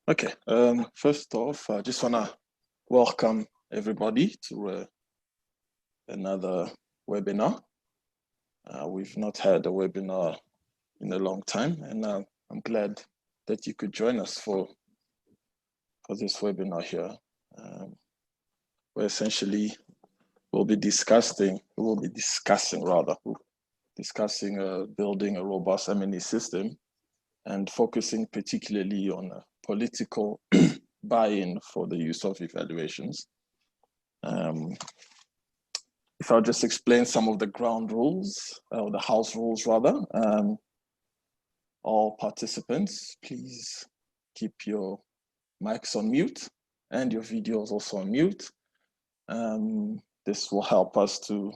Okay, first off, I just want to welcome everybody to another webinar. We've not had a webinar in a long time, and I'm glad that you could join us for this webinar here. Where essentially we'll be discussing building a robust M&E system and focusing particularly on political buy-in for the use of evaluations. If I'll just explain some of the ground rules, or the house rules rather. All participants, please keep your mics on mute and your videos also on mute. This will help us for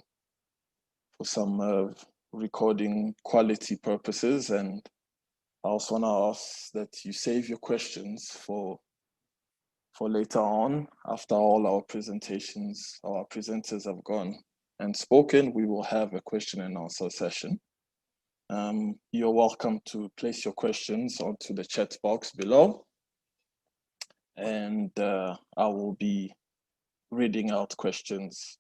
some recording quality purposes, and I also want to ask that you save your questions for later on. After all our presentations, our presenters have gone and spoken, we will have a question and answer session. You're welcome to place your questions onto the chat box below, and I will be reading out questions,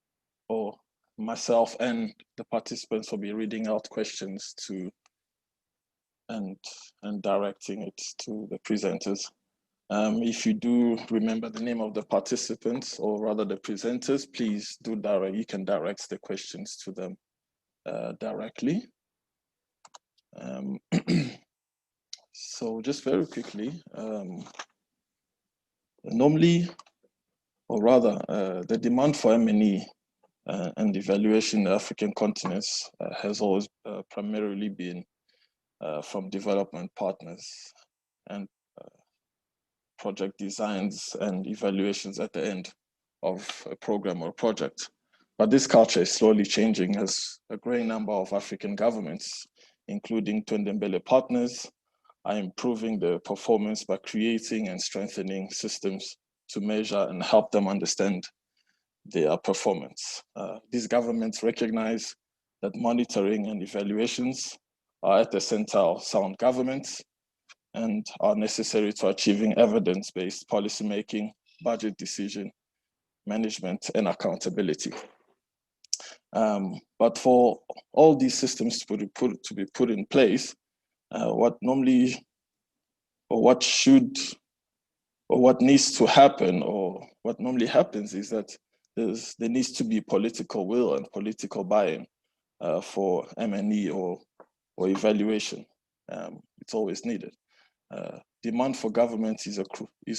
or myself and the participants will be reading out questions and directing it to the presenters. If you do remember the name of the participants, or rather the presenters, please do you can direct the questions to them directly. So just very quickly, normally, or rather, the demand for M&E and evaluation in the African continents has always primarily been from development partners and project designs and evaluations at the end of a program or project. But this culture is slowly changing as a growing number of African governments, including Twendembele partners, are improving their performance by creating and strengthening systems to measure and help them understand their performance. These governments recognize that monitoring and evaluations are at the center of sound governance and are necessary to achieving evidence-based policymaking, budget decision, management, and accountability. But for all these systems to be put in place, what needs to happen, or what normally happens, is that there needs to be political will and political buy-in for M&E or evaluation. It's always needed. Demand for government is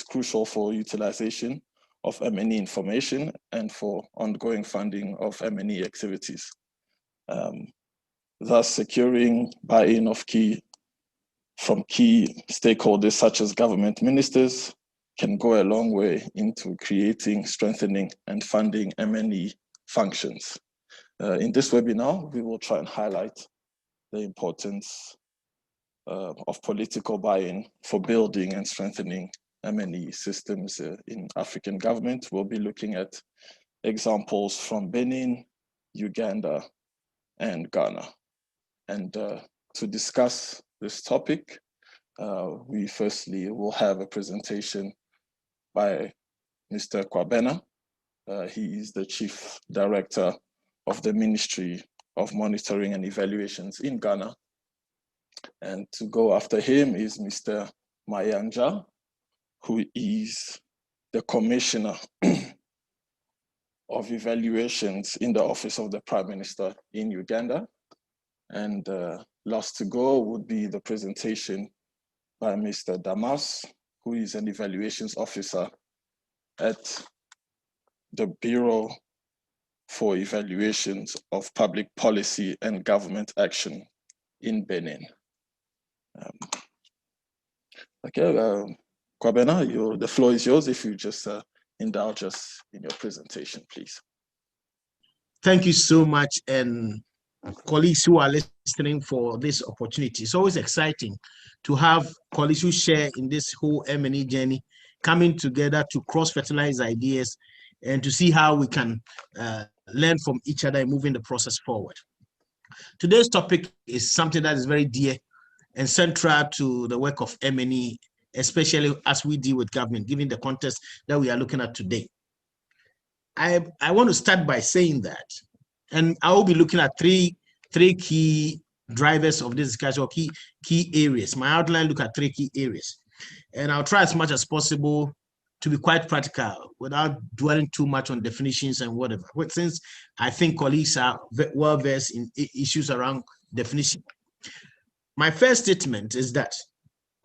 crucial for utilization of M&E information and for ongoing funding of M&E activities. Thus, securing buy-in from key stakeholders such as government ministers can go a long way into creating, strengthening, and funding M&E functions. In this webinar, we will try and highlight the importance of political buy-in for building and strengthening M&E systems in African government. We'll be looking at examples from Benin, Uganda, and Ghana. And to discuss this topic, we firstly will have a presentation by Mr. Kwabena. He is the Chief Director of the Ministry of Monitoring and Evaluations in Ghana. And to go after him is Mr. Mayanja, who is the Commissioner of Evaluations in the Office of the Prime Minister in Uganda. And last to go would be the presentation by Mr. Damas, who is an evaluations officer at the Bureau for Evaluations of Public Policy and Government Action in Benin. Kwabena, the floor is yours if you just indulge us in your presentation, please. Thank you so much, and colleagues who are listening, for this opportunity. It's always exciting to have colleagues who share in this whole M&E journey, coming together to cross-fertilize ideas and to see how we can learn from each other and moving the process forward. Today's topic is something that is very dear and central to the work of M&E especially as we deal with government, given the context that we are looking at today. I want to start by saying that, and I will be looking at three key drivers of this discussion, or key areas. My outline look at 3 key areas, and I'll try as much as possible to be quite practical without dwelling too much on definitions and whatever, since I think colleagues are well versed in issues around definition. My first statement is that,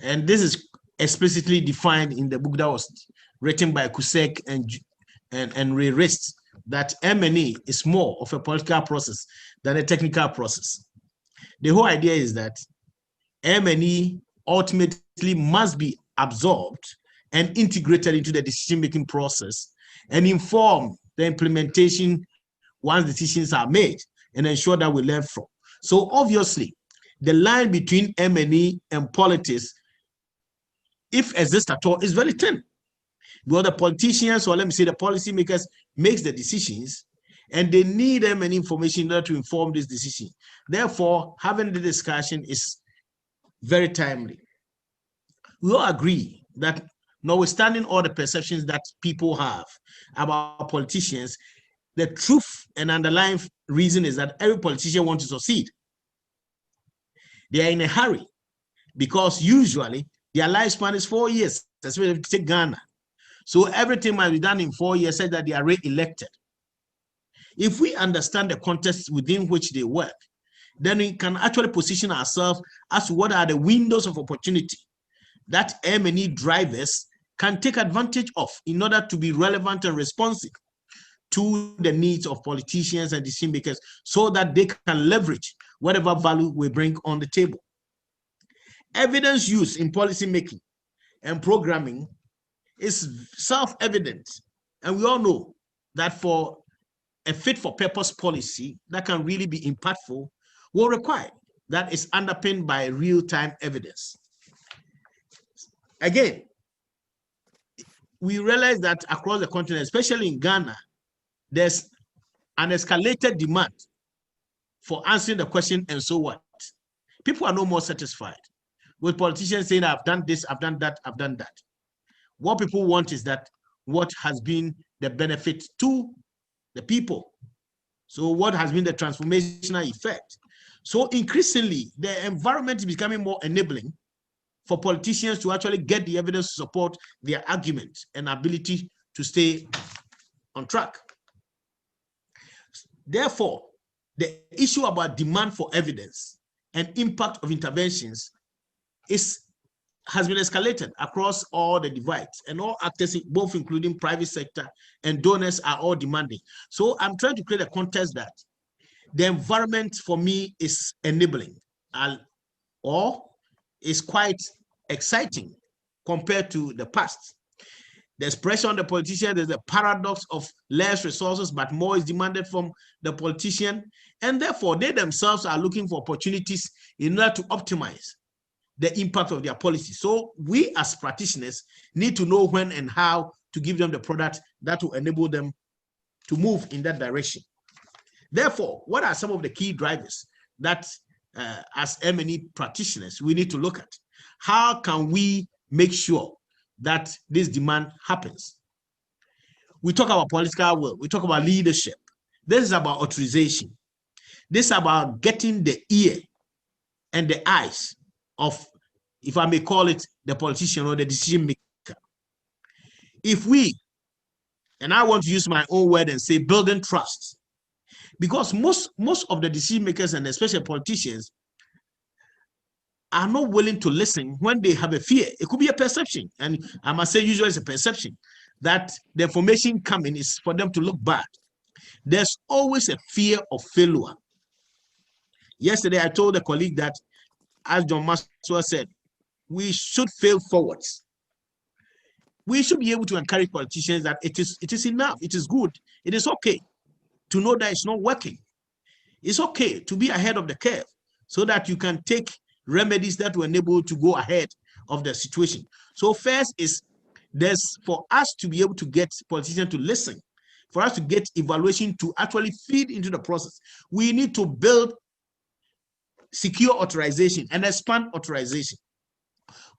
and this is explicitly defined in the book that was written by Kusek and Ray Rist, that M&E is more of a political process than a technical process. The whole idea is that M&E ultimately must be absorbed and integrated into the decision-making process and inform the implementation once decisions are made, and ensure that we learn from. So obviously, the line between M&E and politics, if exists at all, is very thin. Because the politicians, or let me say the policymakers, makes the decisions, and they need M&E information in order to inform this decision. Therefore, having the discussion is very timely. We all agree that, notwithstanding all the perceptions that people have about politicians, the truth and underlying reason is that every politician wants to succeed. They are in a hurry because usually their lifespan is 4 years, especially if you take Ghana. So everything must be done in 4 years, said that they are re-elected. If we understand the context within which they work, then we can actually position ourselves as to what are the windows of opportunity that M&E drivers can take advantage of in order to be relevant and responsive to the needs of politicians and decision makers, so that they can leverage whatever value we bring on the table. Evidence use in policy making and programming is self-evident, and we all know that for a fit-for-purpose policy that can really be impactful will require that is underpinned by real-time evidence. Again, we realize that across the continent, especially in Ghana, there's an escalated demand for answering the question, and so what? People are no more satisfied with politicians saying, I've done this, I've done that, I've done that. What people want is that what has been the benefit to the people. So what has been the transformational effect? So increasingly, the environment is becoming more enabling for politicians to actually get the evidence to support their argument and ability to stay on track. Therefore, the issue about demand for evidence and impact of interventions has been escalated across all the divides, and all actors, both including private sector and donors, are all demanding. So I'm trying to create a context that the environment for me is enabling or is quite exciting compared to the past. There's pressure on the politician. There's a paradox of less resources, but more is demanded from the politician. And therefore, they themselves are looking for opportunities in order to optimize the impact of their policy. So we as practitioners need to know when and how to give them the product that will enable them to move in that direction. Therefore, what are some of the key drivers that as M&E practitioners we need to look at? How can we make sure that this demand happens? We talk about political will, we talk about leadership. This is about authorization. This is about getting the ear and the eyes of, if I may call it, the politician or the decision maker. If we, and I want to use my own word and say building trust, because most of the decision makers and especially politicians are not willing to listen when they have a fear. It could be a perception, and I must say usually it's a perception that the information coming is for them to look bad. There's always a fear of failure. Yesterday, I told a colleague that, as John Maxwell said, we should fail forwards. We should be able to encourage politicians that it is enough, it is good, it is okay to know that it's not working. It's okay to be ahead of the curve so that you can take remedies that will enable you to go ahead of the situation. So first is for us to be able to get politicians to listen, for us to get evaluation to actually feed into the process. We need to build secure authorization and expand authorization.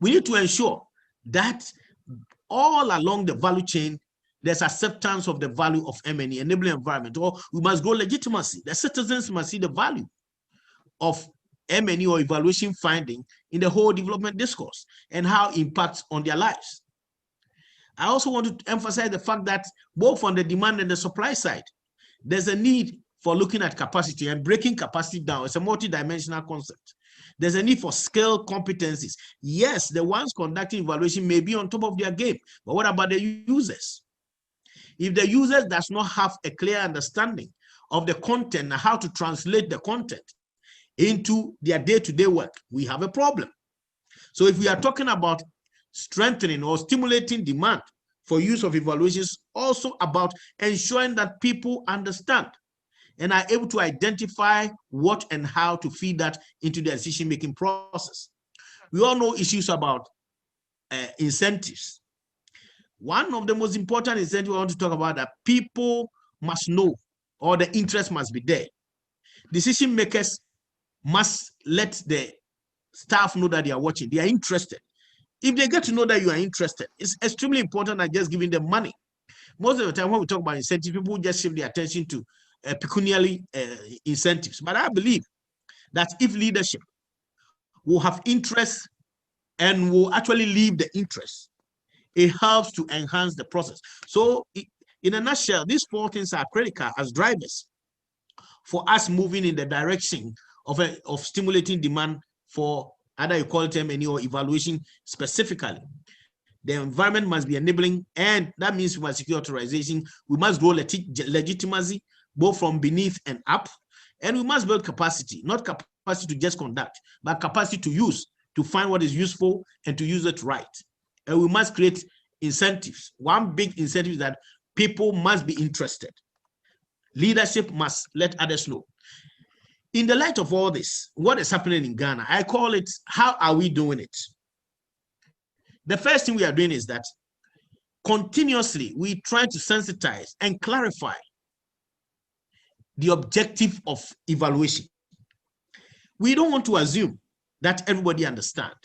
We need to ensure that all along the value chain, there's acceptance of the value of M&E, enabling environment, or we must grow legitimacy. The citizens must see the value of M&E or evaluation finding in the whole development discourse and how it impacts on their lives. I also want to emphasize the fact that both on the demand and the supply side, there's a need for looking at capacity and breaking capacity down. It's a multidimensional concept. There's a need for skill competencies. Yes, the ones conducting evaluation may be on top of their game, but what about the users? If the user does not have a clear understanding of the content and how to translate the content into their day-to-day work, we have a problem. So if we are talking about strengthening or stimulating demand for use of evaluations, also about ensuring that people understand and are able to identify what and how to feed that into the decision-making process. We all know issues about incentives. One of the most important incentives I want to talk about that people must know, or the interest must be there. Decision makers must let the staff know that they are watching, they are interested. If they get to know that you are interested, it's extremely important than just giving them money. Most of the time when we talk about incentives, people just shift their attention to pecuniary incentives. But I believe that if leadership will have interest and will actually leave the interest, it helps to enhance the process. So in a nutshell, these four things are critical as drivers for us moving in the direction of stimulating demand for either you call it M&E or evaluation specifically. The environment must be enabling, and that means we must secure authorization. We must grow legitimacy, both from beneath and up, and we must build capacity, not capacity to just conduct, but capacity to use, to find what is useful and to use it right. And we must create incentives. One big incentive is that people must be interested. Leadership must let others know. In the light of all this, what is happening in Ghana, I call it, how are we doing it? The first thing we are doing is that continuously we try to sensitize and clarify the objective of evaluation. We don't want to assume that everybody understands.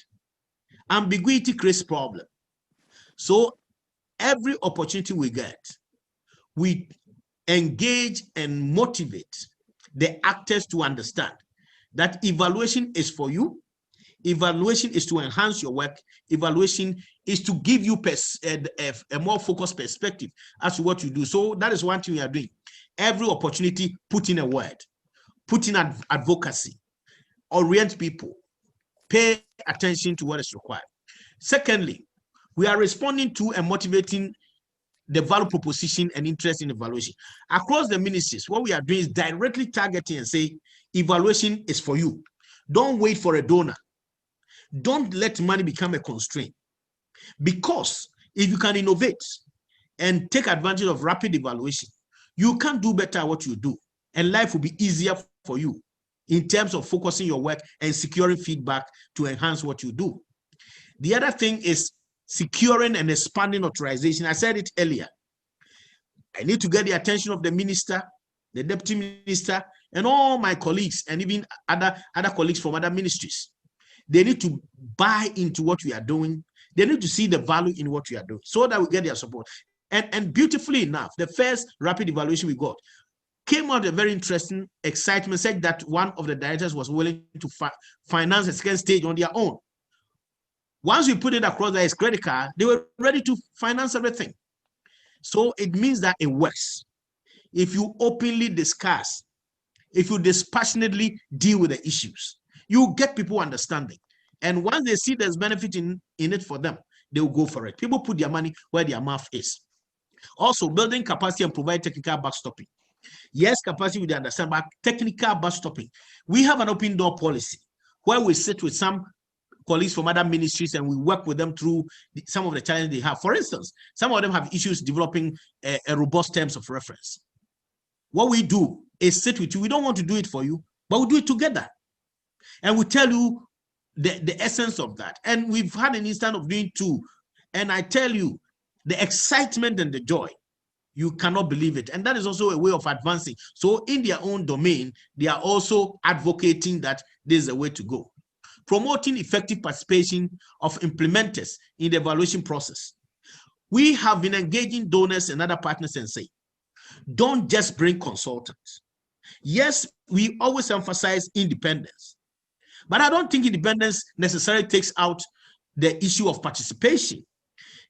Ambiguity creates problem. So every opportunity we get, we engage and motivate the actors to understand that evaluation is for you. Evaluation is to enhance your work. Evaluation is to give you a more focused perspective as to what you do. So that is one thing we are doing. Every opportunity, put in a word, put in advocacy, orient people, pay attention to what is required. Secondly, we are responding to and motivating the value proposition and interest in evaluation. Across the ministries, what we are doing is directly targeting and say, evaluation is for you. Don't wait for a donor. Don't let money become a constraint. Because if you can innovate and take advantage of rapid evaluation, you can do better at what you do, and life will be easier for you in terms of focusing your work and securing feedback to enhance what you do. The other thing is securing and expanding authorization. I said it earlier. I need to get the attention of the minister, the deputy minister, and all my colleagues, and even other colleagues from other ministries. They need to buy into what we are doing. They need to see the value in what we are doing so that we get their support. And beautifully enough, the first rapid evaluation we got came out a very interesting excitement, said that one of the directors was willing to finance a second stage on their own. Once we put it across that it's critical, they were ready to finance everything. So it means that it works. If you openly discuss, if you dispassionately deal with the issues, you get people understanding. And once they see there's benefit in it for them, they will go for it. People put their money where their mouth is. Also, building capacity and provide technical backstopping. Yes, capacity we understand, but technical backstopping. We have an open door policy where we sit with some colleagues from other ministries and we work with them through some of the challenges they have. For instance, some of them have issues developing a robust terms of reference. What we do is sit with you. We don't want to do it for you, but we do it together. And we tell you the essence of that. And we've had an instance of doing two. And I tell you, the excitement and the joy, you cannot believe it. And that is also a way of advancing. So in their own domain, they are also advocating that this is the way to go. promoting effective participation of implementers in the evaluation process. We have been engaging donors and other partners and say, don't just bring consultants. Yes, we always emphasize independence, but I don't think independence necessarily takes out the issue of participation,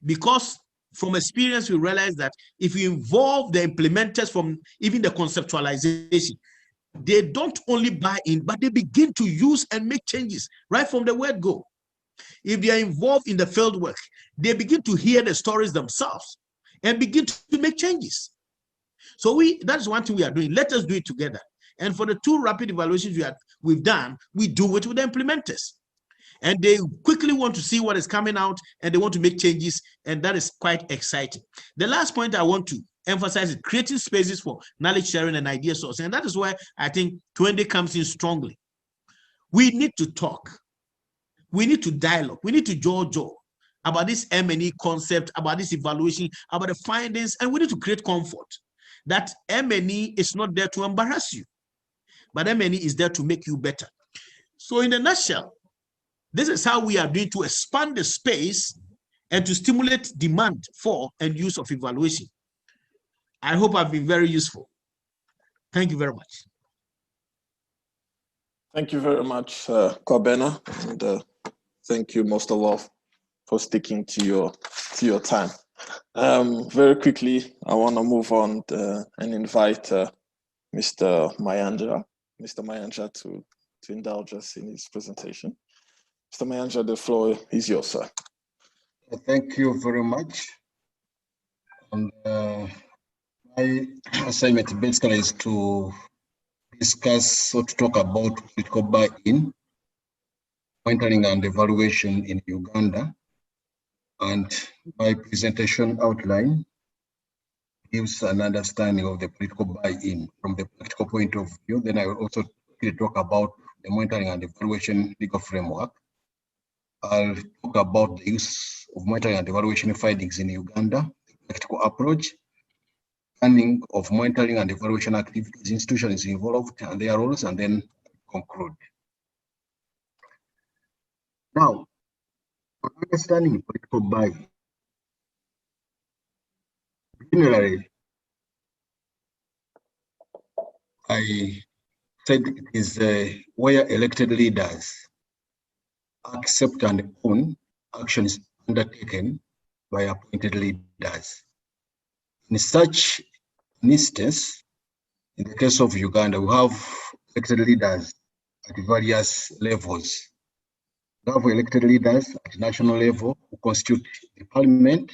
because from experience, we realize that if you involve the implementers from even the conceptualization, they don't only buy in, but they begin to use and make changes right from the word go. If they are involved in the field work, they begin to hear the stories themselves and begin to make changes. So that's one thing we are doing. Let us do it together. And for the 2 rapid evaluations we've done, we do it with the implementers. And they quickly want to see what is coming out, and they want to make changes, and that is quite exciting. The last point I want to emphasize is creating spaces for knowledge sharing and idea source, and that is where I think Twende comes in strongly. We need to talk. We need to dialogue. We need to jaw about this M&E concept, about this evaluation, about the findings, and we need to create comfort that M&E is not there to embarrass you, but M&E is there to make you better. So in a nutshell, this is how we are doing to expand the space and to stimulate demand for and use of evaluation. I hope I've been very useful. Thank you very much. Thank you very much, Kwabena, and thank you most of all for sticking to your time. Very quickly, I want to move on and invite Mr. Mayanja to indulge us in his presentation. Mr. Mayanja, the floor is yours, sir. Thank you very much. And my assignment basically is to discuss or to talk about political buy-in, monitoring and evaluation in Uganda. And my presentation outline gives an understanding of the political buy-in from the practical point of view. Then I will also talk about the monitoring and evaluation legal framework. I'll talk about the use of monitoring and evaluation findings in Uganda, the practical approach, planning of monitoring and evaluation activities, institutions involved and their roles, and then conclude. Now, understanding political buy-in. Generally, I said it is where elected leaders accept and own actions undertaken by appointed leaders. In such an instance, in the case of Uganda, we have elected leaders at various levels. We have elected leaders at national level who constitute the parliament,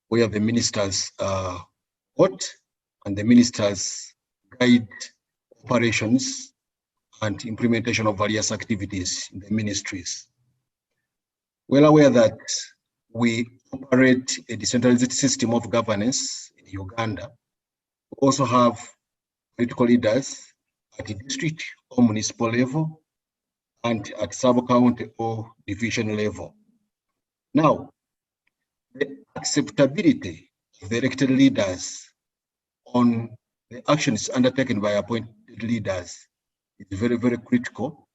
where the ministers vote and the ministers guide operations and implementation of various activities in the ministries. Well aware that we operate a decentralized system of governance in Uganda. We also have political leaders at the district or municipal level and at sub-county or division level. Now, the acceptability of the elected leaders on the actions undertaken by appointed leaders is very, very critical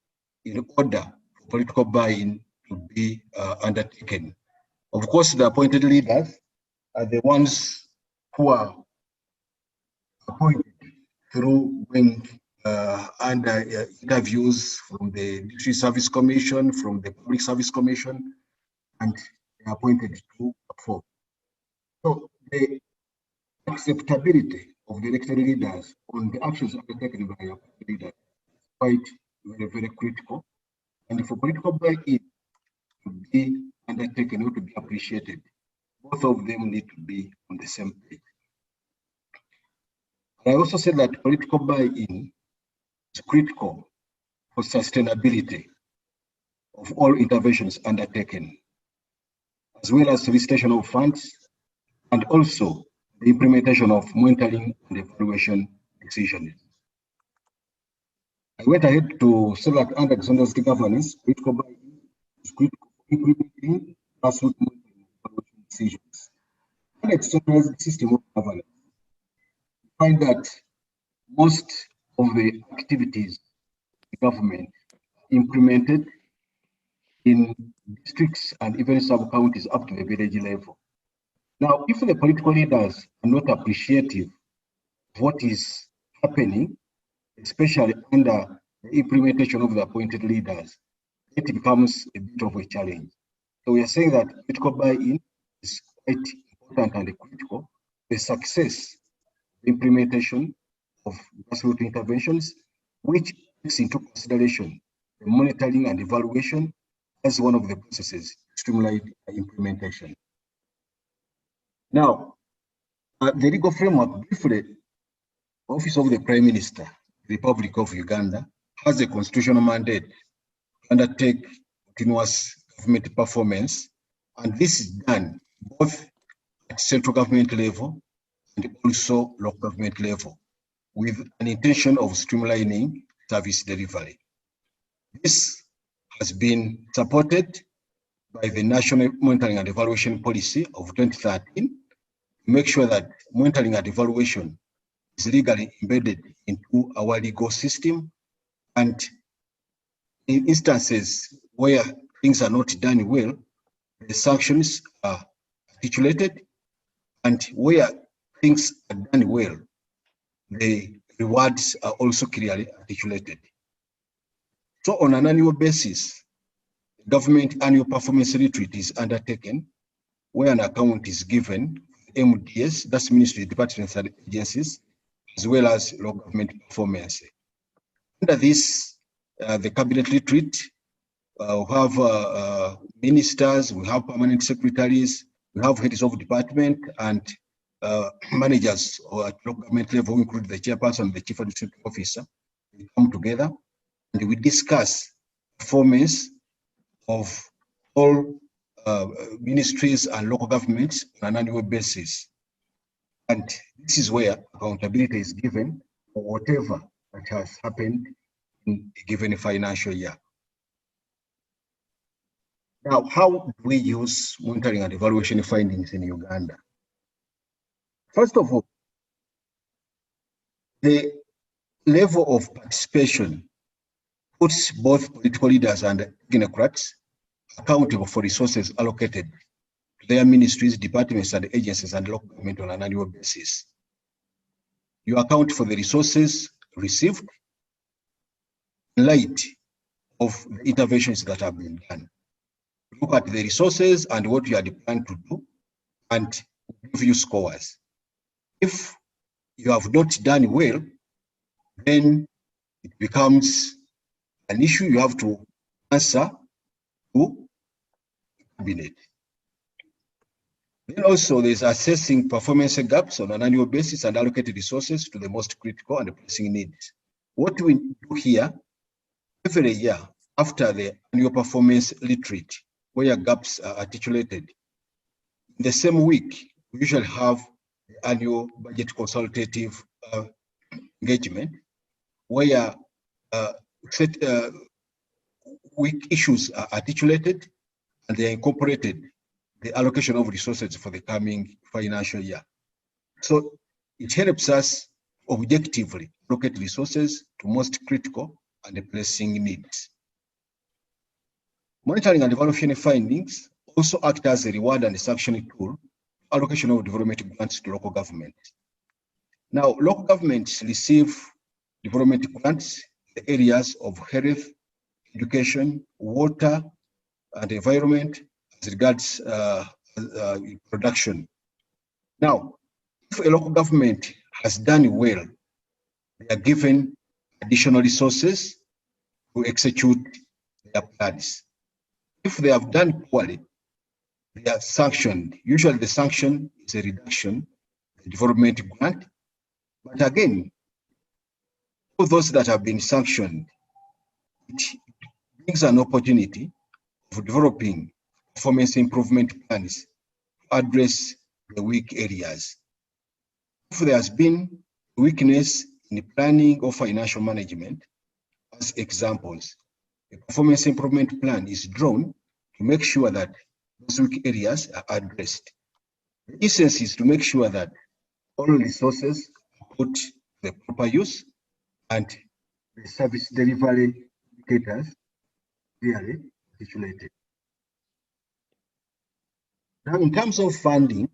in order for political buy-in to be undertaken. Of course, the appointed leaders are the ones who are appointed through when under interviews from the District Service Commission, from the Public Service Commission, and they are appointed to perform. So the acceptability of the elected leaders on the actions undertaken by appointed leaders is quite very, very critical. And for political buy-in to be undertaken or to be appreciated, both of them need to be on the same page. I also said that political buy-in is critical for sustainability of all interventions undertaken, as well as solicitation of funds and also the implementation of monitoring and evaluation decisions. I went ahead to say that under decentralized governance, political buy-in is critical for implementing grassroots monitoring and evaluation decisions. Under decentralized system of governance, we find that most of the activities of the government implemented in districts and even sub-counties up to the village level. Now, if the political leaders are not appreciative of what is happening, especially under the implementation of the appointed leaders, it becomes a bit of a challenge. So we are saying that political buy-in is quite important and critical to the success of the implementation of grassroots interventions, which takes into consideration the monitoring and evaluation as one of the processes to stimulate implementation. Now, the legal framework, briefly, Office of the Prime Minister, Republic of Uganda, has a constitutional mandate to undertake continuous government performance, and this is done both at central government level and also local government level, with an intention of streamlining service delivery. This has been supported by the National Monitoring and Evaluation Policy of 2013 to make sure that monitoring and evaluation is legally embedded into our legal system, and in instances where things are not done well, the sanctions are articulated, and where things are done well, the rewards are also clearly articulated. So on an annual basis, the government annual performance retreat is undertaken, where an account is given MDS, that's Ministry, Departments and Agencies, as well as local government performance. Under this, the cabinet retreat, we have ministers, we have permanent secretaries, we have heads of department, and managers at local government level, who include the chairperson, the chief administrative officer. We come together and we discuss performance of all ministries and local governments on an annual basis. And this is where accountability is given for whatever that has happened in a given financial year. Now, how do we use monitoring and evaluation findings in Uganda? First of all, the level of participation puts both political leaders and technocrats accountable for resources allocated to their ministries, departments, and agencies and local government on an annual basis. You account for the resources received in light of the interventions that have been done. Look at the resources and what you had planned to do, and give you scores. If you have not done well, then it becomes an issue you have to answer to the cabinet. Then also there's assessing performance gaps on an annual basis and allocated resources to the most critical and pressing needs. What we do here, every year after the annual performance retreat, where gaps are articulated, in the same week, we usually have the annual budget consultative engagement, where week issues are articulated and they are incorporated the allocation of resources for the coming financial year. So it helps us objectively allocate resources to most critical and pressing needs. Monitoring and evaluation findings also act as a reward and sanction tool for allocation of development grants to local government. Now, local governments receive development grants in the areas of health, education, water, and environment as regards production. Now, if a local government has done well, they are given additional resources to execute their plans. If they have done poorly, they are sanctioned. Usually the sanction is a reduction in the development grant. But again, for those that have been sanctioned, it brings an opportunity of developing performance improvement plans to address the weak areas. If there has been weakness in planning or financial management, as examples, a performance improvement plan is drawn to make sure that those weak areas are addressed. The essence is to make sure that all resources are put to the proper use and the service delivery indicators clearly articulated. Now, in terms of funding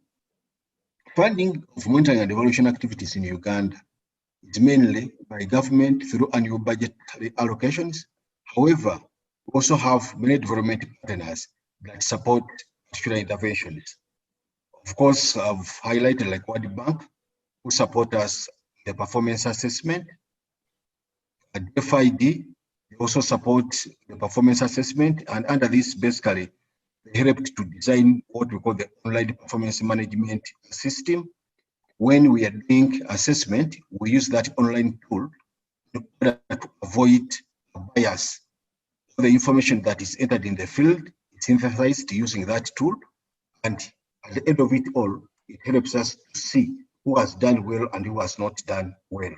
of monitoring and evaluation activities in Uganda is mainly by government through annual budgetary allocations. However, we also have many development partners that support particular interventions. Of course, I've highlighted like World Bank, who support us the performance assessment. At FID, they also support the performance assessment, and under this, basically, they helped to design what we call the online performance management system. When we are doing assessment, we use that online tool in order to avoid bias. The information that is entered in the field is synthesized using that tool, and at the end of it all, it helps us to see who has done well and who has not done well.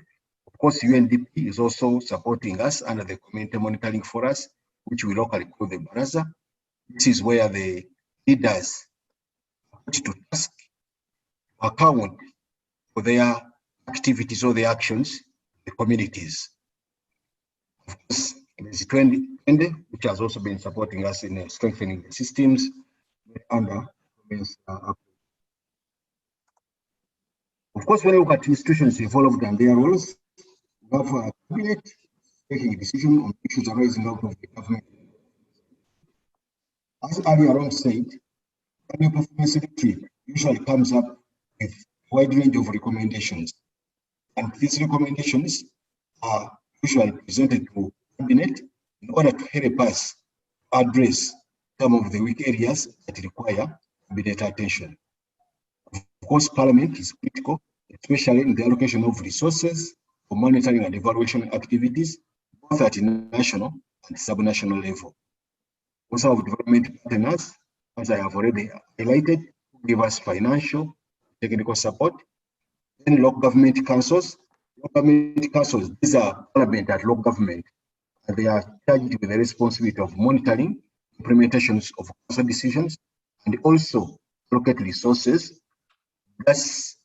Of course, UNDP is also supporting us under the community monitoring for us, which we locally call the Baraza. This is where the leaders are put to task to account for their activities or the actions, the communities. Of course, there's 2020, which has also been supporting us in strengthening the systems under. Of course, when we look at institutions involved and their roles, we have a cabinet taking a decision on issues arising out of the government. As earlier on said, annual performance report usually comes up with a wide range of recommendations. And these recommendations are usually presented to cabinet in order to help us address some of the weak areas that require cabinet attention. Of course, Parliament is critical, especially in the allocation of resources for monitoring and evaluation activities, both at national and subnational level. Also, have development partners, as I have already highlighted, who give us financial, technical support. Then local government councils. Local government councils, these are parliament at local government, and they are charged with the responsibility of monitoring implementations of council decisions and also allocate resources. That's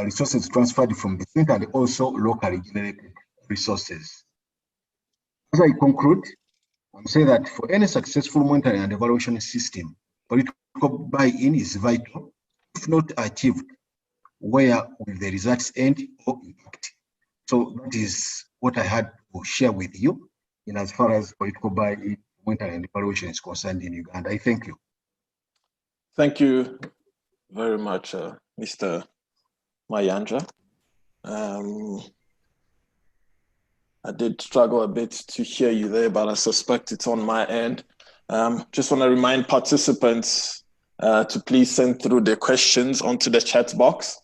resources transferred from the center and also locally generated resources. As I conclude, I'll say that for any successful monitoring and evaluation system, political buy-in is vital, if not achieved, where will the results end or impact? So that is what I had to share with you in as far as political buy-in, monitoring and evaluation is concerned in Uganda. I thank you. Thank you very much, Mr. Mayanja. I did struggle a bit to hear you there, but I suspect it's on my end. Just want to remind participants to please send through their questions onto the chat box.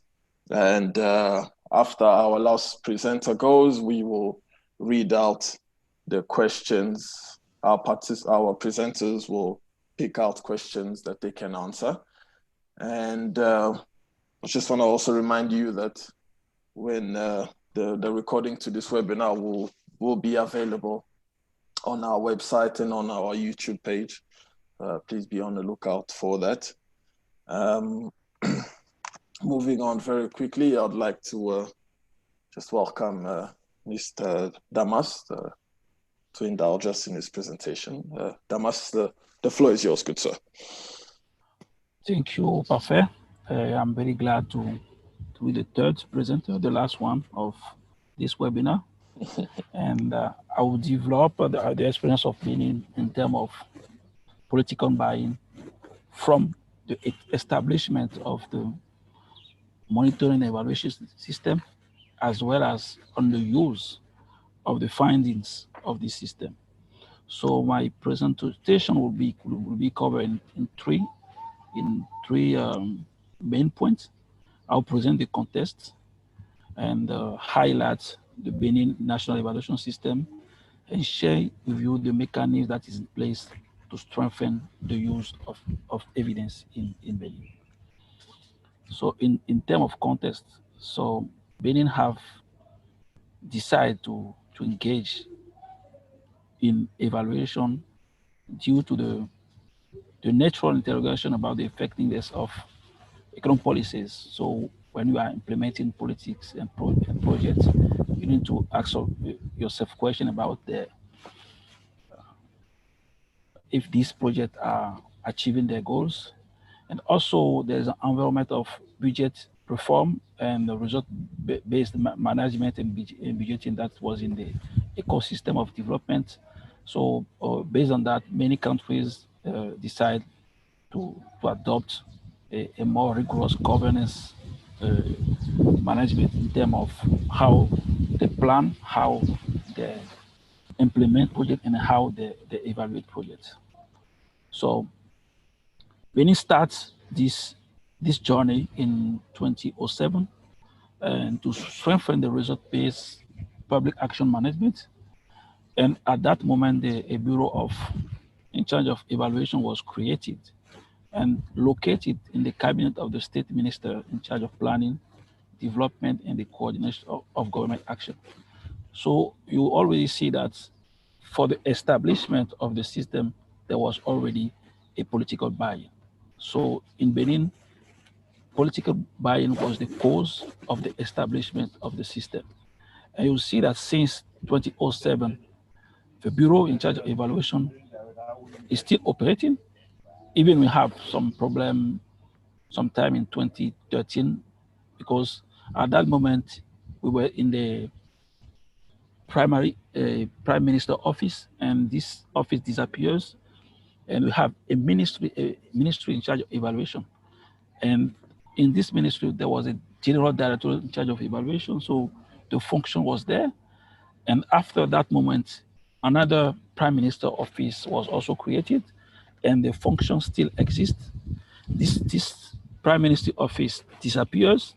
And after our last presenter goes, we will read out the questions. Our presenters will pick out questions that they can answer. And I just want to also remind you that when the recording to this webinar will be available on our website and on our YouTube page. Please be on the lookout for that. Moving on very quickly, I'd like to just welcome Mr. Damas to indulge us in his presentation. Damas, the floor is yours, good sir. Thank you, Parfait. I'm very glad to be the third presenter, the last one of this webinar. And I will develop the experience of Benin in terms of political buy-in from the establishment of the monitoring and evaluation system, as well as on the use of the findings of the system. So my presentation will be covered in three main points. I'll present the context and highlight the Benin National Evaluation System and share with you the mechanism that is in place to strengthen the use of evidence in Benin. So in terms of context, so Benin have decided to engage in evaluation due to the natural interrogation about the effectiveness of economic policies. So when you are implementing politics and projects, you need to ask yourself question about the if these projects are achieving their goals. And also there's an environment of budget reform and the result-based management and budgeting that was in the ecosystem of development. So based on that, many countries decide to adopt a more rigorous governance management in terms of how they plan, how they implement projects, and how they evaluate projects. So Benin starts this journey in 2007 and to strengthen the result-based public action management. And at that moment, a bureau in charge of evaluation was created and located in the cabinet of the state minister in charge of planning, development, and the coordination of government action. So you already see that for the establishment of the system, there was already a political buy-in. So in Benin, political buy-in was the cause of the establishment of the system. And you'll see that since 2007, the Bureau in charge of evaluation is still operating. Even we have some problem sometime in 2013, because at that moment, we were in the primary prime minister office, and this office disappears, and we have a ministry in charge of evaluation. And in this ministry, there was a general director in charge of evaluation. So the function was there. And after that moment, another prime minister office was also created, and the function still exists. This prime minister office disappears,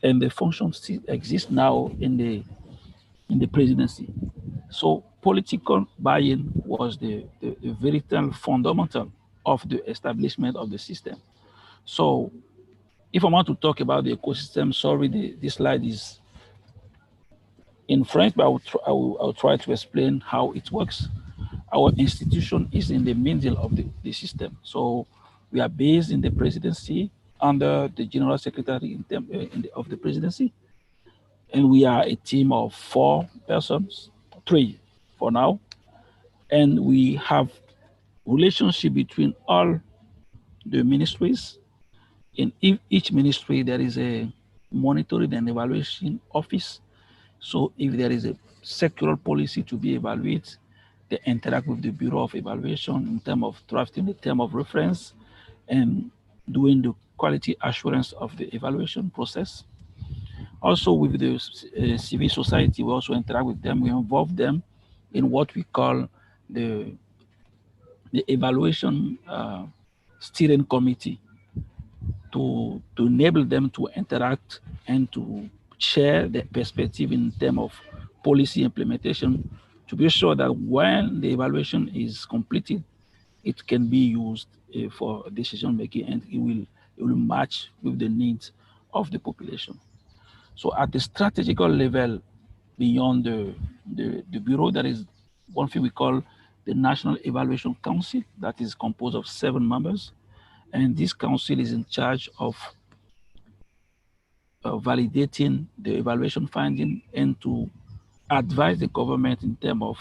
and the function still exists now in the presidency. So political buy-in was the very fundamental of the establishment of the system. So if I want to talk about the ecosystem, sorry, this slide is in French, but I will try to explain how it works. Our institution is in the middle of the system. So we are based in the presidency under the general secretary of the presidency. And we are a team of 4 persons, 3 for now. And we have relationship between all the ministries. In each ministry, there is a monitoring and evaluation office. So if there is a sectoral policy to be evaluated, they interact with the Bureau of Evaluation in terms of drafting the term of reference and doing the quality assurance of the evaluation process. Also with the civil society, we also interact with them. We involve them in what we call the evaluation steering committee to enable them to interact and to share their perspective in terms of policy implementation to be sure that when the evaluation is completed, it can be used for decision making, and it will match with the needs of the population. So at the strategical level, beyond the bureau, there is one thing we call the National Evaluation Council that is composed of 7 members. And this council is in charge of validating the evaluation finding and to advise the government in terms of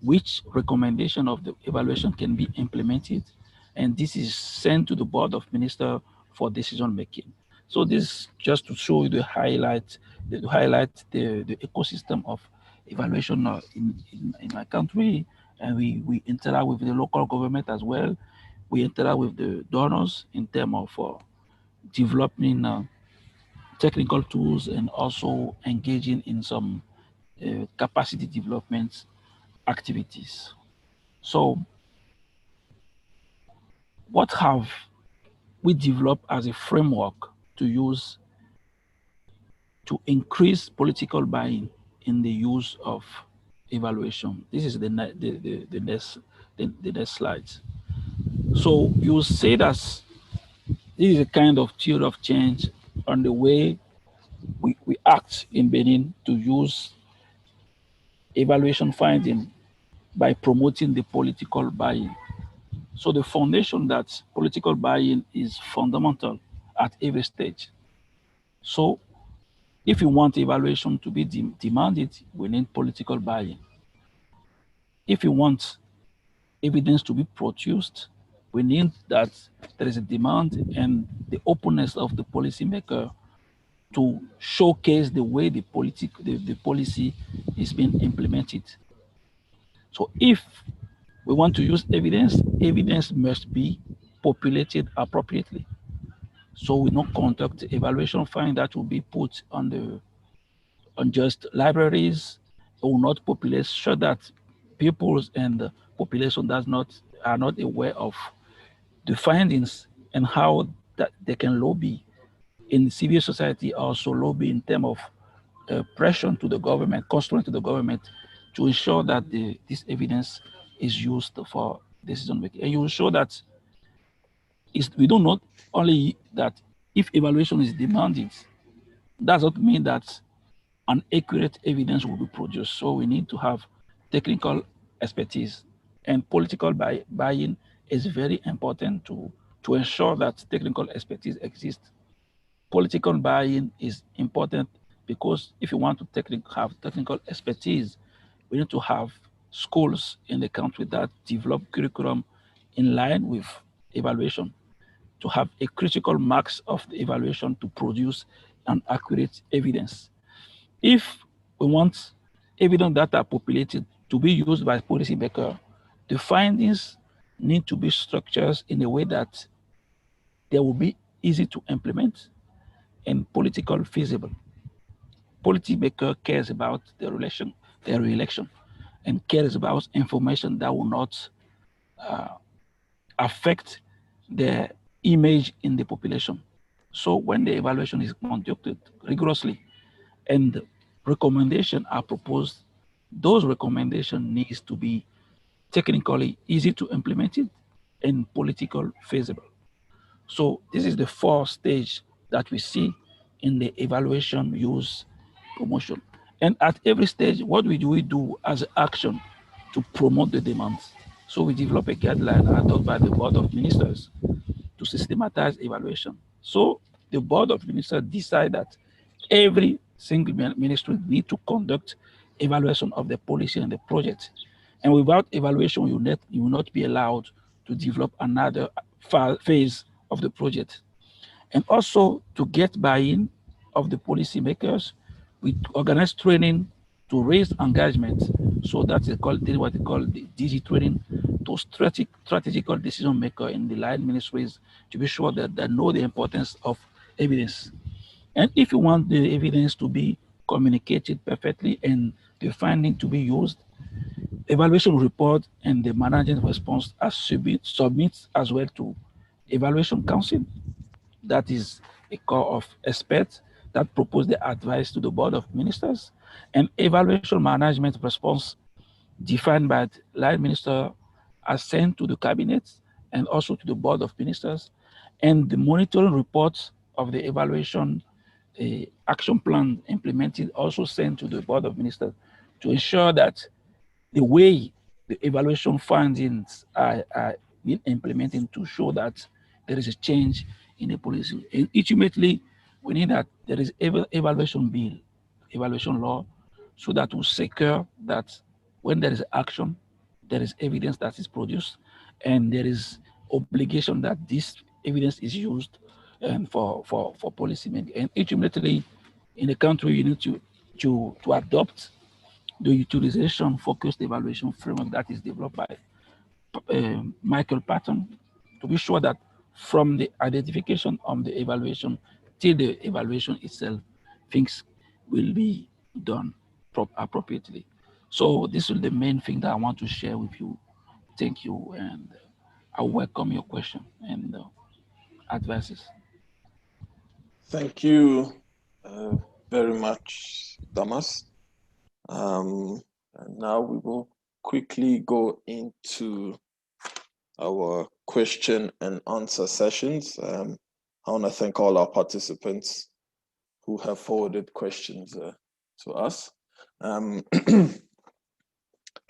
which recommendation of the evaluation can be implemented. And this is sent to the Board of Ministers for decision making. So this just to show you the ecosystem of evaluation in my country. And we interact with the local government as well. We interact with the donors in terms of developing technical tools and also engaging in some capacity development activities. So what have we developed as a framework to use to increase political buy-in in the use of evaluation? This is the next slide. So you say that this is a kind of theory of change on the way we act in Benin to use evaluation finding by promoting the political buy-in. So the foundation that political buy-in is fundamental at every stage. So if you want evaluation to be demanded, we need political buy-in. If you want evidence to be produced, we need that there is a demand and the openness of the policymaker to showcase the way the policy is being implemented. So if we want to use evidence, evidence must be populated appropriately. So we not conduct evaluation finding that will be put on just libraries, will not populate, so that peoples and the population are not aware of the findings and how that they can lobby in civil society, also lobby in terms of pressure to the government, constraint to the government, to ensure that this evidence is used for decision making. And you will show that we do not only that if evaluation is demanded, does not mean that an accurate evidence will be produced. So we need to have technical expertise, and political buy-in is very important to ensure that technical expertise exists. Political buy-in is important because if you want to have technical expertise, we need to have schools in the country that develop curriculum in line with evaluation, to have a critical marks of the evaluation to produce an accurate evidence. If we want evidence that are populated to be used by policymaker, the findings need to be structured in a way that they will be easy to implement and political feasible. Policymaker cares about their re-election, and cares about information that will not affect their image in the population. So when the evaluation is conducted rigorously and recommendations are proposed, those recommendations needs to be technically easy to implement it and political feasible. So this is the fourth stage that we see in the evaluation, use, promotion. And at every stage, what do we do as action to promote the demands? So we develop a guideline adopted by the Board of Ministers to systematize evaluation. So the Board of Ministers decide that every single ministry need to conduct evaluation of the policy and the project. And without evaluation, you will not be allowed to develop another phase of the project. And also to get buy-in of the policymakers, we organize training to raise engagement. So that's what they call the DG training to strategical decision maker in the line ministries, to be sure that they know the importance of evidence. And if you want the evidence to be communicated perfectly and the finding to be used, evaluation report and the management response are submit as well to evaluation council. That is a core of experts that propose the advice to the Board of Ministers, and evaluation management response defined by the line minister are sent to the cabinet and also to the Board of Ministers, and the monitoring reports of the evaluation action plan implemented also sent to the Board of Ministers to ensure that the way the evaluation findings are being implemented to show that there is a change in the policy. And ultimately, we need that there is evaluation bill, evaluation law, so that we secure that when there is action, there is evidence that is produced, and there is obligation that this evidence is used and for policy making. And ultimately, in the country, you need to adopt the utilization focused evaluation framework that is developed by Michael Patton, to be sure that from the identification of the evaluation till the evaluation itself, things will be done appropriately. So this is the main thing that I want to share with you. Thank you, and I welcome your question and advices. Thank you very much, Damas. And now we will quickly go into our question and answer sessions. I want to thank all our participants who have forwarded questions to us. I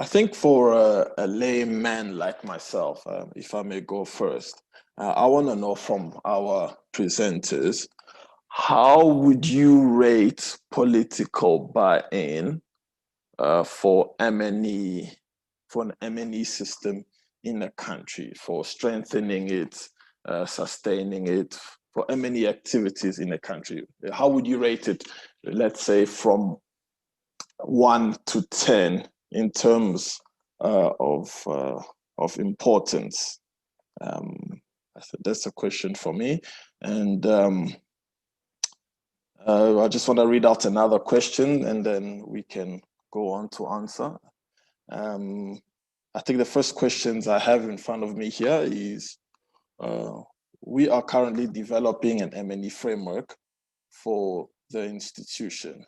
think for a layman like myself, if I may go first, I want to know from our presenters, how would you rate political buy-in for M&E, for an M&E system in a country, for strengthening it, sustaining it, for M&E activities in a country? How would you rate it, let's say, from 1 to 10 in terms of importance? That's a question for me. And I just want to read out another question, and then we can go on to answer. I think the first questions I have in front of me here is, we are currently developing an M&E framework for the institution.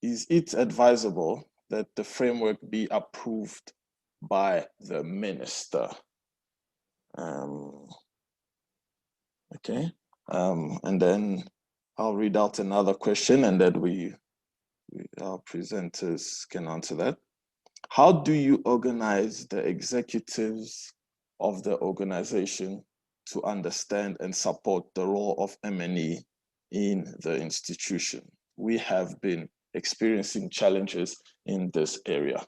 Is it advisable that the framework be approved by the minister? Okay, and then I'll read out another question, and then our presenters can answer that. How do you organize the executives of the organization to understand and support the role of M&E in the institution? We have been experiencing challenges in this area.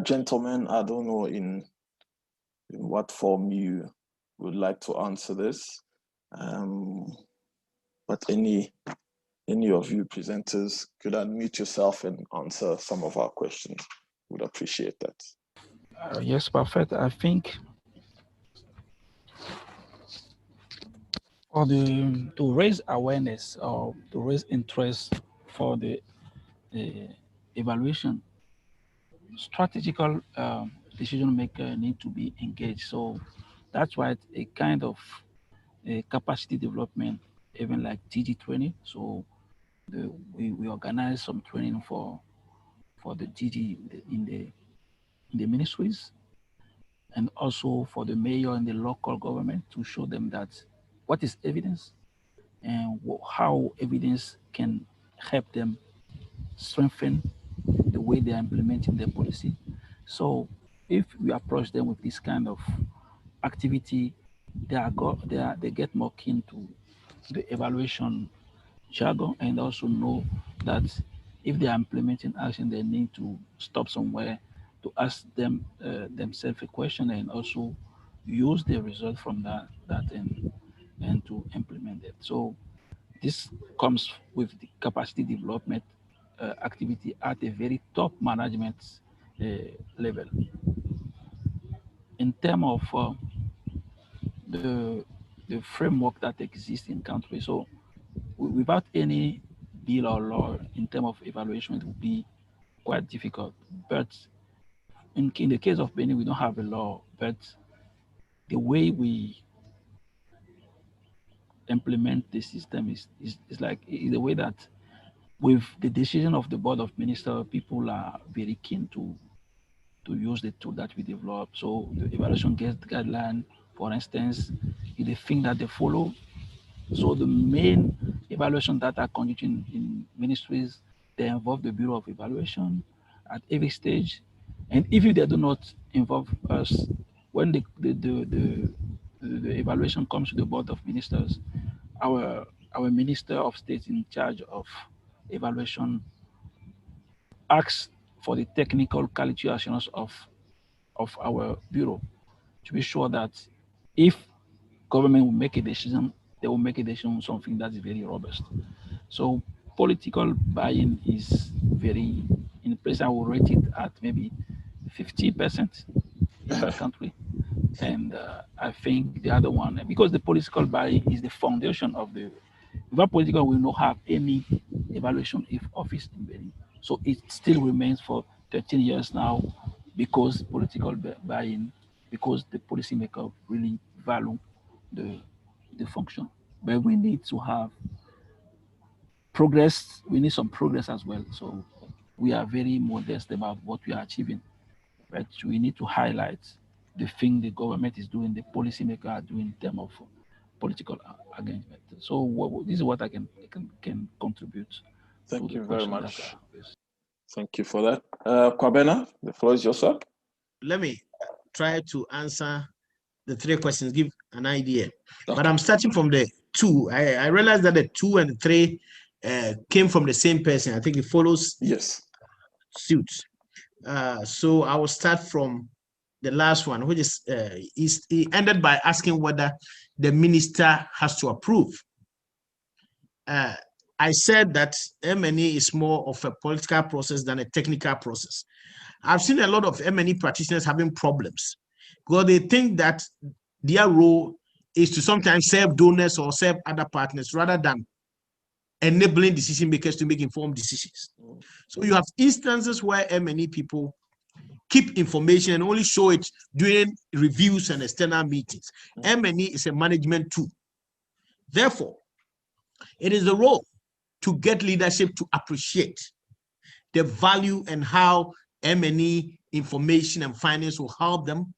Gentlemen, I don't know in what form you would like to answer this, but any of you presenters could unmute yourself and answer some of our questions. Would appreciate that. Yes, perfect. I think to raise awareness or to raise interest for the evaluation, strategical decision maker need to be engaged. So that's why it's a kind of capacity development, even like DG training. So we organize some training for the DG in the ministries, and also for the mayor and the local government, to show them that what is evidence and how evidence can help them strengthen the way they are implementing their policy. So if we approach them with this kind of activity, they get more keen to the evaluation jargon, and also know that if they are implementing action, they need to stop somewhere to ask themselves a question, and also use the result from that and to implement it. So this comes with the capacity development activity at a very top management level. In terms of the framework that exists in country, so without any bill or law in terms of evaluation, it would be quite difficult. But in the case of Benin, we don't have a law, but the way we implement the system is like the way that with the decision of the board of ministers, people are very keen to use the tool that we develop. So the evaluation guideline, for instance, is the thing that they follow. So the main evaluation that are conducted in ministries, they involve the Bureau of Evaluation at every stage. And if they do not involve us, when the evaluation comes to the Board of Ministers, our Minister of State in charge of evaluation asks for the technical quality assurance of our bureau, to be sure that if government will make a decision, they will make a decision on something that is very robust. So political buy-in is very in place. I will rate it at maybe 50% in that country. And I think the other one, because the political buy-in is the foundation of the, without political, we will not have any evaluation if office in Benin. So it still remains for 13 years now, because political buy-in, because the policymaker really value the function. But we need to have progress. We need some progress as well. So we are very modest about what we are achieving, but we need to highlight the thing the government is doing, the policymaker are doing in terms of political engagement. So this is what I can contribute. Thank you very much. Thank you for that. Kwabena, the floor is yours, sir. Let me try to answer the three questions, give an idea. Okay. But I'm starting from the two. I realized that the 2 and the 3 came from the same person. I think it follows yes suit. So I will start from the last one, which is he ended by asking whether the minister has to approve. I said that M&E is more of a political process than a technical process. I've seen a lot of M&E practitioners having problems because they think that their role is to sometimes serve donors or serve other partners rather than enabling decision makers to make informed decisions. So you have instances where M&E people keep information and only show it during reviews and external meetings. M&E is a management tool. Therefore, it is the role to get leadership to appreciate the value and how M&E information and finance will help them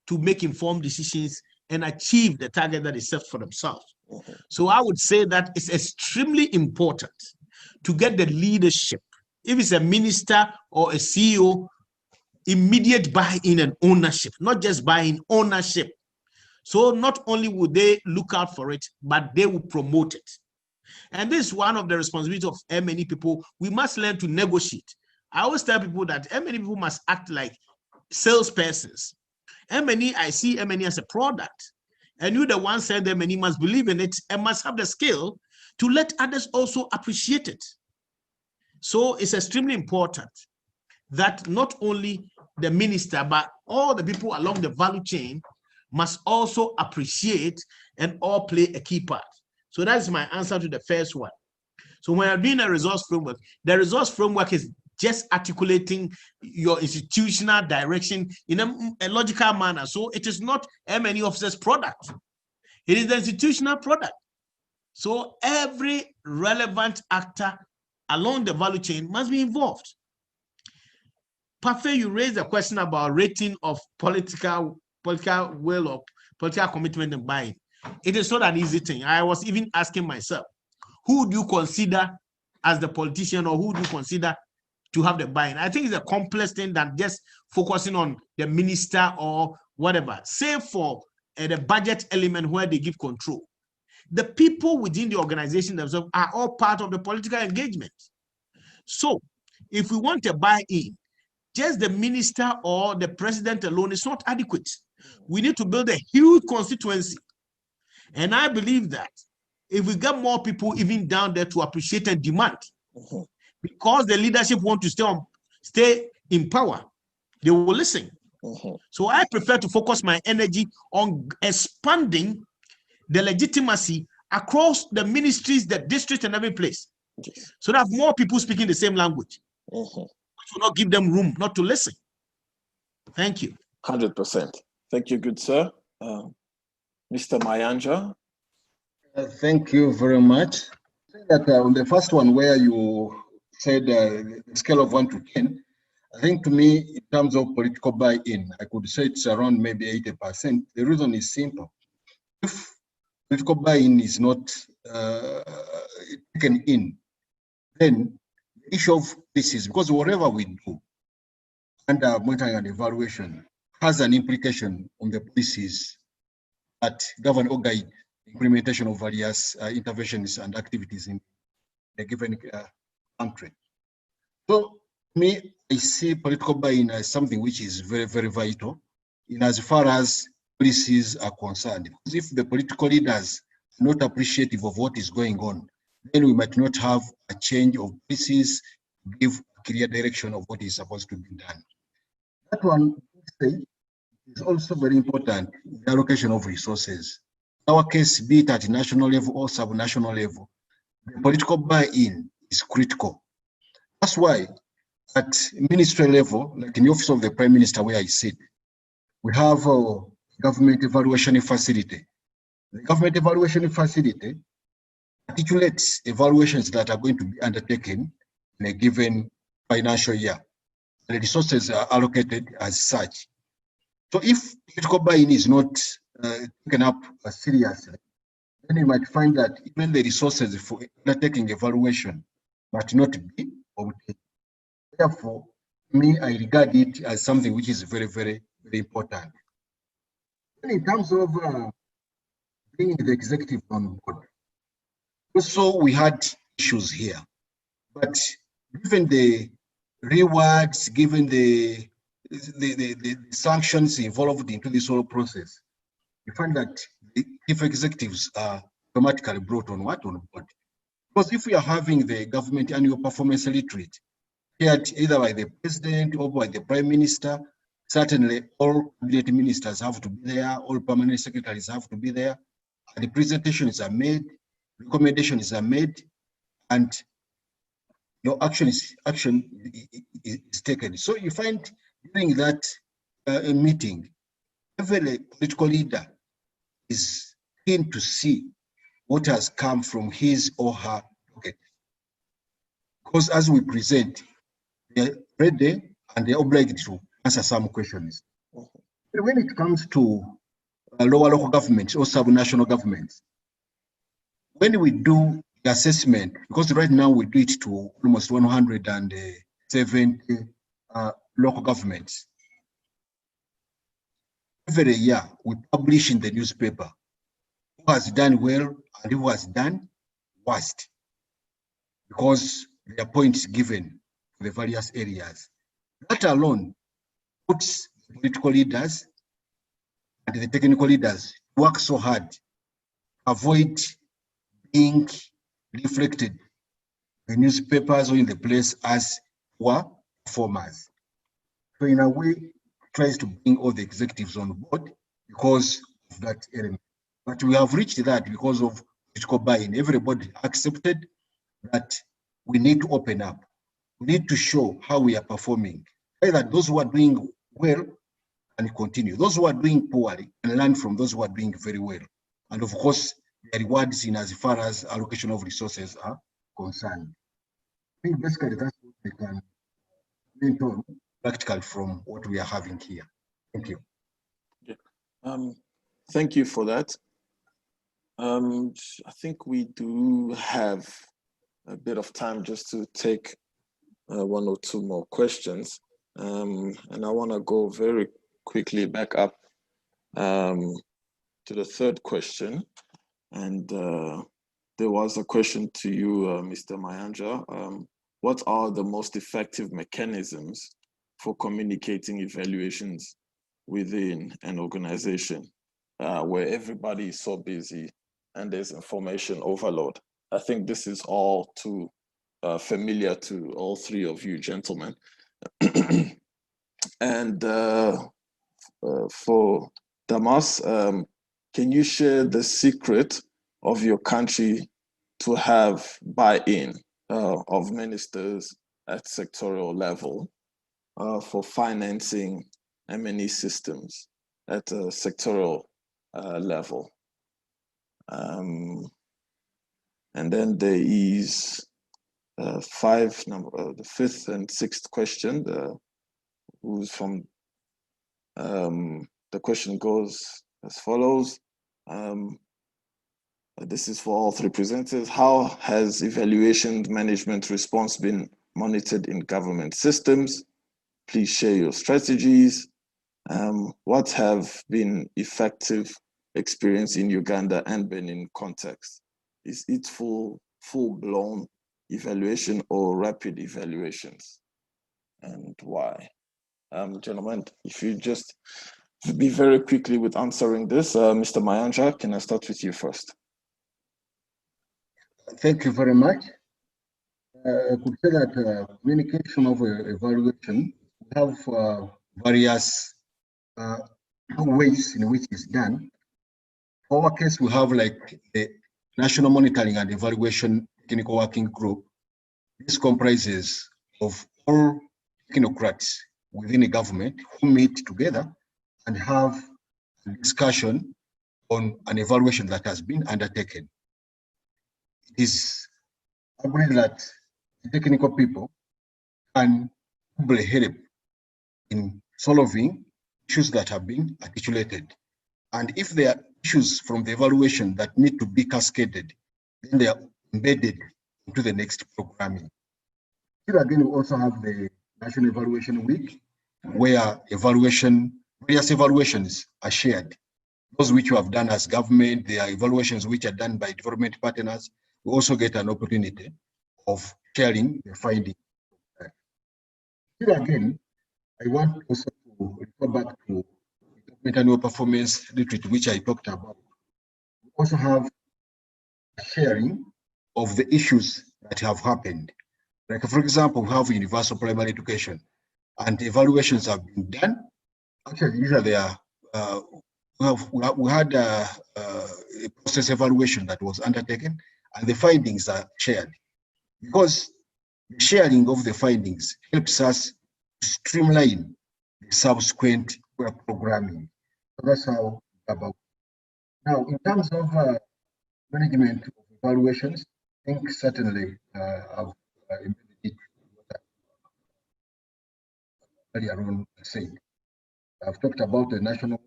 to make informed decisions and achieve the target that they set for themselves. So I would say that it's extremely important to get the leadership, if it's a minister or a CEO, immediate buy-in and ownership, not just buy-in, ownership. So not only would they look out for it, but they will promote it. And this is one of the responsibilities of M&E people. We must learn to negotiate. I always tell people that M&E people must act like salespersons. M&E, I see M&E as a product. And you, the one said M&E, must believe in it and must have the skill to let others also appreciate it. So it's extremely important that not only the minister, but all the people along the value chain must also appreciate and all play a key part. So that's my answer to the first one. So when you're doing a resource framework, the resource framework is just articulating your institutional direction in a logical manner. So it is not M&E officer's product. It is the institutional product. So every relevant actor along the value chain must be involved. Parfait, you raised a question about rating of political will or political commitment and buying. It is not an easy thing. I was even asking myself, who do you consider as the politician or who do you consider to have the buy-in? I think it's a complex thing than just focusing on the minister or whatever. Save for the budget element where they give control. The people within the organization themselves are all part of the political engagement. So if we want a buy-in, just the minister or the president alone is not adequate. We need to build a huge constituency. And I believe that if we get more people even down there to appreciate and demand, because the leadership want to stay in power, they will listen. So I prefer to focus my energy on expanding the legitimacy across the ministries, the district, and every place. So that more people speaking the same language, which will not give them room not to listen. Thank you. 100%. Thank you, good sir. Mr. Mayanja. Thank you very much. That on the first one where you said the scale of 1 to 10, I think to me, in terms of political buy-in, I could say it's around maybe 80%. The reason is simple. If political buy-in is not taken in, then the issue of this is because whatever we do under monitoring and evaluation has an implication on the policies that govern or guide implementation of various interventions and activities in a given country. So, me, I see political buy-in as something which is very, very vital in as far as policies are concerned. Because if the political leaders are not appreciative of what is going on, then we might not have a change of policies to give a clear direction of what is supposed to be done. That one is also very important, the allocation of resources. In our case, be it at national level or sub-national level, the political buy-in is critical. That's why at ministry level, like in the office of the Prime Minister where I sit, we have a government evaluation facility. The government evaluation facility articulates evaluations that are going to be undertaken in a given financial year. The resources are allocated as such. So if political buy-in is not taken up seriously, then you might find that even the resources for undertaking evaluation might not be obtained. Therefore, me, I regard it as something which is very, very, very important. And in terms of bringing the executive on board, also we had issues here, but given the rewards, given the the sanctions involved into this whole process, you find that the chief executives are automatically brought on board. Because if we are having the government annual performance retreat, chaired either by the president or by the prime minister, certainly all cabinet ministers have to be there, all permanent secretaries have to be there, and the presentations are made, recommendations are made, and your action is taken. So you find during that meeting, every political leader is keen to see what has come from his or her pocket. Because as we present, they're ready and they're obliged to answer some questions. When it comes to lower local governments or sub-national governments, when we do the assessment, because right now we do it to almost 170 local governments, every year we publish in the newspaper who has done well and who has done worst, because there are points given for the various areas. That alone puts political leaders and the technical leaders work so hard to avoid being reflected in newspapers or in the place as poor performers. So in a way, it tries to bring all the executives on board because of that element. But we have reached that because of political buy-in. Everybody accepted that we need to open up. We need to show how we are performing. Either those who are doing well and continue. Those who are doing poorly and learn from those who are doing very well. And of course, the rewards in as far as allocation of resources are concerned. I think basically that's what we can comment on practical from what we are having here. Thank you. Yeah. Thank you for that. I think we do have a bit of time just to take one or two more questions. And I want to go very quickly back up to the third question. And there was a question to you, Mr. Mayanja. What are the most effective mechanisms for communicating evaluations within an organization where everybody is so busy and there's information overload? I think this is all too familiar to all three of you gentlemen. And for Damas, can you share the secret of your country to have buy-in of ministers at sectorial level for financing M&E systems at a sectorial level? And then there is the fifth and sixth question, who's from, the question goes as follows. This is for all three presenters. How has evaluation management response been monitored in government systems? Please share your strategies. What have been effective experience in Uganda and Benin context? Is it full-blown evaluation or rapid evaluations, and why? Gentlemen, if you just be very quickly with answering this. Mr. Mayanja, can I start with you first? Thank you very much. I could say that communication of evaluation, we have various ways in which it's done. For our case, we have like the National Monitoring and Evaluation Technical Working Group. This comprises of all technocrats within a government who meet together and have a discussion on an evaluation that has been undertaken. It is agreed that the technical people can probably help in solving issues that have been articulated. And if there are issues from the evaluation that need to be cascaded, then they are embedded into the next programming. Here again, we also have the National Evaluation Week, where various evaluations are shared. Those which you have done as government, there are evaluations which are done by development partners. We also get an opportunity of sharing the findings. Here again, I want also to to refer back to the annual performance retreat, which I talked about. We also have sharing of the issues that have happened. Like, for example, we have universal primary education, and evaluations have been done. Actually, usually they are, we had a process evaluation that was undertaken, and the findings are shared. Because the sharing of the findings helps us streamline the subsequent programming. So that's how about. Now, in terms of management of evaluations, I think certainly I've embedded it earlier on said. I've talked about the National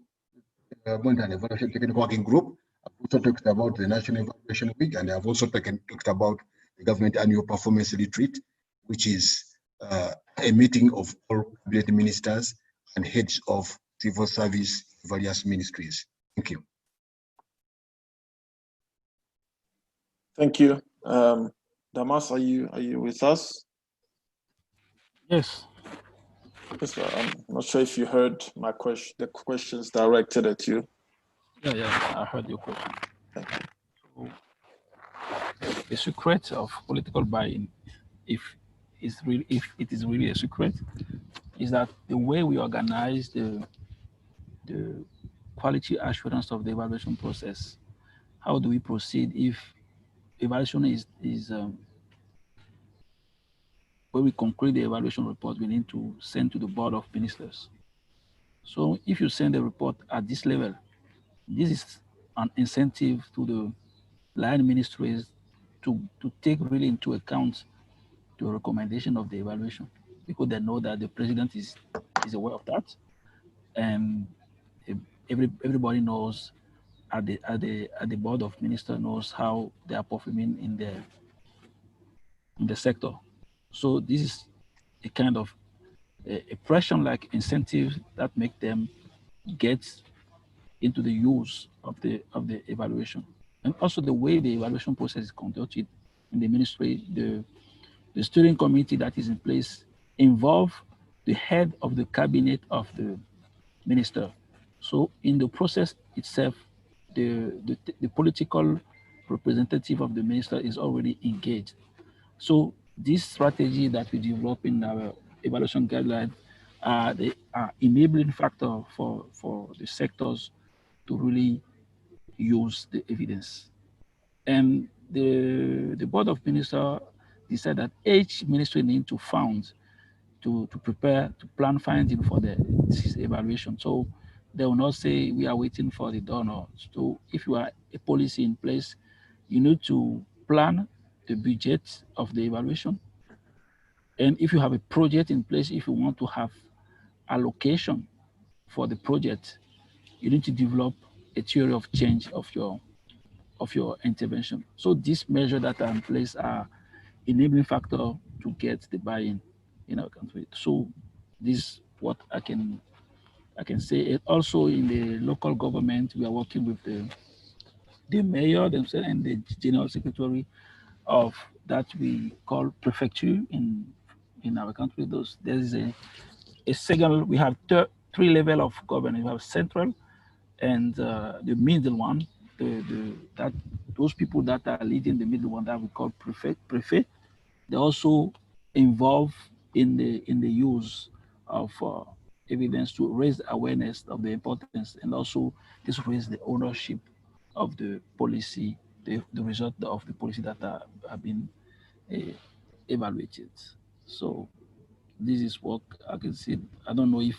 Development and Evaluation Technical Working Group. I've also talked about the National Evaluation Week, and I've also talked about the Government Annual Performance Retreat, which is a meeting of all cabinet ministers and heads of civil service various ministries. Thank you. Thank you. Damas, are you with us? Yes. Yes, I'm not sure if you heard my question, the questions directed at you. Yeah, I heard your question. So, the secret of political buy-in, if it is really a secret, is that the way we organize the quality assurance of the evaluation process. How do we proceed if evaluation is when we conclude the evaluation report, we need to send to the board of ministers. So if you send a report at this level, this is an incentive to the line ministries to take really into account the recommendation of the evaluation, because they know that the president is aware of that, and everybody knows at the board of ministers knows how they are performing in the sector. So this is a kind of a pressure-like incentive that make them get into the use of the evaluation, and also the way the evaluation process is conducted in the ministry. The steering committee that is in place involve the head of the cabinet of the minister. So in the process itself, the political representative of the minister is already engaged. So this strategy that we develop in our evaluation guidelines are the enabling factor for the sectors to really use the evidence. And the board of ministers decided that each ministry need to fund to prepare to plan finding for this evaluation. So they will not say we are waiting for the donor. So if you are a policy in place, you need to plan the budget of the evaluation. And if you have a project in place, if you want to have allocation for the project, you need to develop a theory of change of your intervention. So these measures that are in place are enabling factor to get the buy-in in our country. So this is what I can say. And also in the local government, we are working with the mayor themselves and the general secretary of that we call prefecture in our country. There is a second. We have three level of government. We have central and the middle one. That those people that are leading the middle one that we call prefect. They also involved in the use of evidence to raise awareness of the importance, and also this raise the ownership of the policy, the result of the policy that have been evaluated. So this is what I can see. I don't know if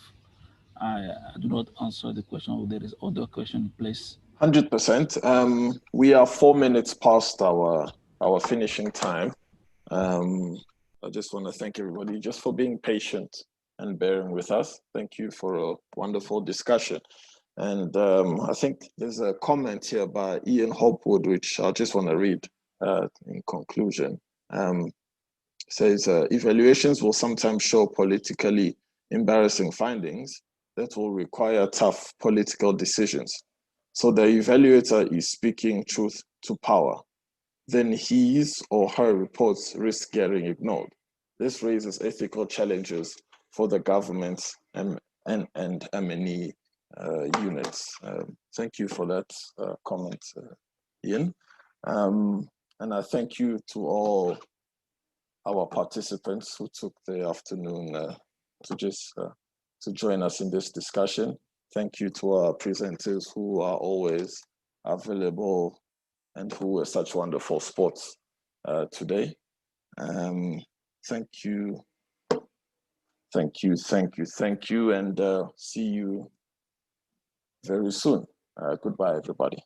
I do not answer the question, or there is other question in place. 100%. We are 4 minutes past our finishing time. I just want to thank everybody just for being patient and bearing with us. Thank you for a wonderful discussion. And I think there's a comment here by Ian Hopwood, which I just want to read in conclusion. Says, evaluations will sometimes show politically embarrassing findings that will require tough political decisions. So the evaluator is speaking truth to power. Then his or her reports risk getting ignored. This raises ethical challenges for the government and and M&E units. Thank you for that comment, Ian. And I thank you to all our participants who took the afternoon to join us in this discussion. Thank you to our presenters who are always available and who were such wonderful sports today. Thank you, and see you very soon. Goodbye, everybody.